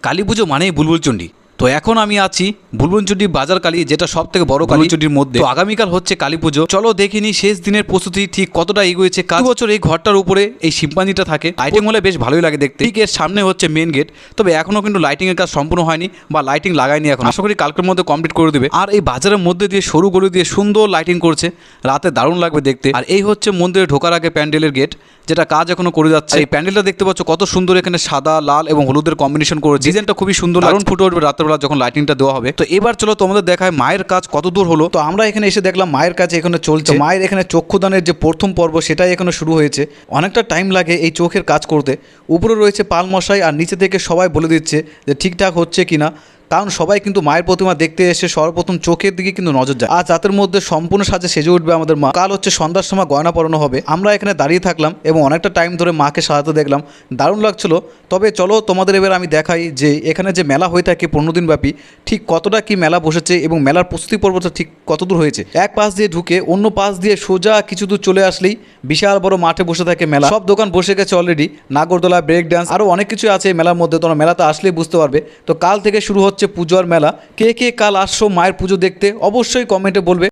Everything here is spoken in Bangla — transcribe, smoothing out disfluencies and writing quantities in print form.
কালী পুজো মানেই বুলবুলচণ্ডী। তো এখন আমি আছি বুলবুলচণ্ডী বাজার কালী, যেটা সব থেকে বড় কালীচণ্ডীর মধ্যে। তো আগামীকাল হচ্ছে কালী পুজো, চলো দেখিনি শেষ দিনের প্রস্তুতি ঠিক কতটা এগোয়েছে। কাল বছর এই ঘরটার উপরে এই শিম্পাঞ্জিটা থাকে, লাইটিং হলে বেশ ভালোই লাগে দেখতে। ঠিক এর সামনে হচ্ছে মেন গেট, তবে এখনো কিন্তু লাইটিং এর কাজ সম্পূর্ণ হয়নি বা লাইটিং লাগায়নি এখন। আশা করি কালকের মধ্যে কমপ্লিট করে দেবে। আর এই বাজারের মধ্যে দিয়ে সরু গলি দিয়ে সুন্দর লাইটিং করছে, রাতে দারুণ লাগবে দেখতে। আর এই হচ্ছে মন্দিরে ঢোকার আগে প্যান্ডেলের গেট, যেটা কাজ এখনো করে যাচ্ছে। এই প্যান্ডেলটা দেখতে পাচ্ছ কত সুন্দর, এখানে সাদা লাল এবং হলুদের কম্বিনেশন করে ডিজাইনটা খুবই সুন্দর, দারুণ ফুটে উঠবে রাত্রেবেলা যখন লাইটিংটা দেওয়া হবে। তো এবার চলো তোমাদের দেখায় মায়ের কাজ কত দূর হলো। তো আমরা এখানে এসে দেখলাম মায়ের কাজ এখানে চলছে। মায়ের এখানে চক্ষুদানের যে প্রথম পর্ব সেটাই এখানে শুরু হয়েছে। অনেকটা টাইম লাগে এই চোখের কাজ করতে। উপরে রয়েছে পাল মশাই আর নিচে থেকে সবাই বলে দিচ্ছে যে ঠিকঠাক হচ্ছে কিনা, কারণ সবাই কিন্তু মায়ের প্রতিমা দেখতে এসে সর্বপ্রথম চোখের দিকে কিন্তু নজর যায়। আজ রাতের মধ্যে সম্পূর্ণ সাজে সেজে উঠবে আমাদের মা। কাল হচ্ছে সন্ধ্যার সময় গয়না পরানো হবে। আমরা এখানে দাঁড়িয়ে থাকলাম এবং অনেকটা টাইম ধরে মাকে সাজাতে দেখলাম, দারুণ লাগছিল। তবে চলো তোমাদের এবার আমি দেখাই যে এখানে যে মেলা হয়ে থাকে 15 দিন ব্যাপী, ঠিক কতটা কি মেলা বসেছে এবং মেলার প্রস্তুতি পর্বটা ঠিক কত দূর হয়েছে। এক পাশ দিয়ে ঢুকে অন্য পাশ দিয়ে সোজা কিছু দূর চলে আসলেই বিশাল বড় মাঠে বসে থাকে মেলা। সব দোকান বসে গেছে অলরেডি, নাগরদোলা, ব্রেক ডান্স, আরও অনেক কিছু আছে মেলার মধ্যে। তোমরা মেলাতে আসলেই বুঝতে পারবে। তো কাল থেকে শুরু হচ্ছে পুজোর মেলা। কে কে কাল আসছো মায়ের পুজো দেখতে অবশ্যই কমেন্টে বলবে।